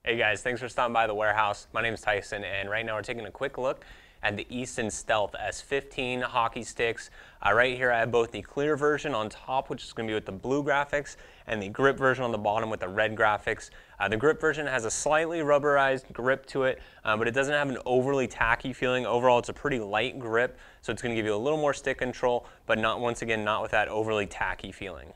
Hey guys, thanks for stopping by the warehouse. My name is Tyson, and right now we're taking a quick look at the Easton Stealth S15 hockey sticks. Right here I have both the clear version on top, which is going to be with the blue graphics, and the grip version on the bottom with the red graphics. The grip version has a slightly rubberized grip to it, but it doesn't have an overly tacky feeling. Overall, it's a pretty light grip, so it's going to give you a little more stick control, but not, once again, not with that overly tacky feeling.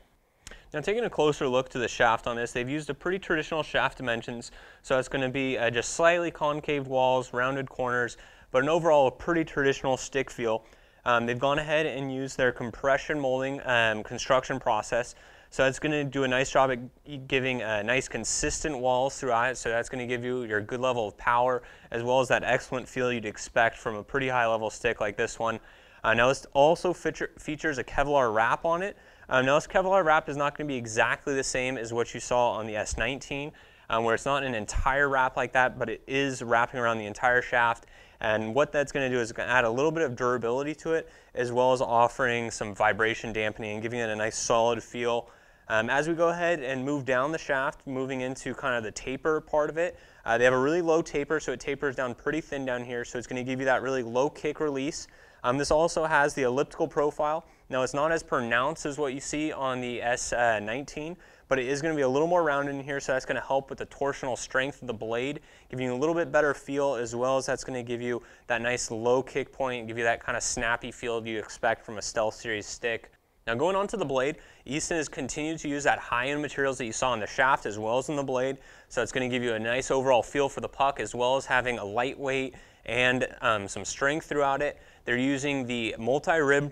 Now, taking a closer look to the shaft on this, they've used a pretty traditional shaft dimensions, so it's going to be just slightly concave walls, rounded corners, but an overall pretty traditional stick feel. They've gone ahead and used their compression molding construction process, so it's going to do a nice job at giving nice consistent walls throughout it, so that's going to give you your good level of power, as well as that excellent feel you'd expect from a pretty high level stick like this one. Now this also features a Kevlar wrap on it. Now this Kevlar wrap is not going to be exactly the same as what you saw on the S19, where it's not an entire wrap like that, but it is wrapping around the entire shaft. And what that's going to do is going to add a little bit of durability to it, as well as offering some vibration dampening and giving it a nice solid feel. As we go ahead and move down the shaft, moving into kind of the taper part of it, they have a really low taper, so it tapers down pretty thin down here, so it's going to give you that really low kick release. This also has the elliptical profile. Now it's not as pronounced as what you see on the S19, but it is going to be a little more rounded in here, so that's going to help with the torsional strength of the blade, giving you a little bit better feel, as well as that's going to give you that nice low kick point, give you that kind of snappy feel you expect from a Stealth Series stick. Now going on to the blade, Easton has continued to use that high-end materials that you saw on the shaft as well as in the blade, so it's going to give you a nice overall feel for the puck, as well as having a lightweight and some strength throughout it. They're using the multi-rib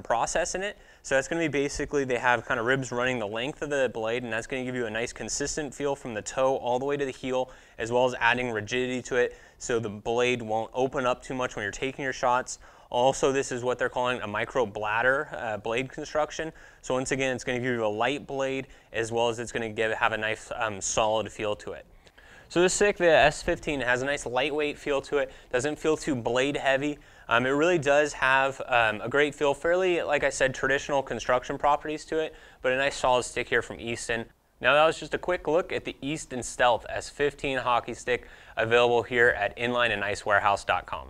process in it, so that's going to be basically, they have kind of ribs running the length of the blade, and that's going to give you a nice consistent feel from the toe all the way to the heel, as well as adding rigidity to it so the blade won't open up too much when you're taking your shots. Also, this is what they're calling a micro bladder blade construction. So once again, it's going to give you a light blade, as well as it's going to have a nice solid feel to it. So this stick, the S15, has a nice lightweight feel to it, doesn't feel too blade heavy. It really does have a great feel, fairly, like I said, traditional construction properties to it, but a nice solid stick here from Easton. Now that was just a quick look at the Easton Stealth S15 hockey stick, available here at inlineandicewarehouse.com.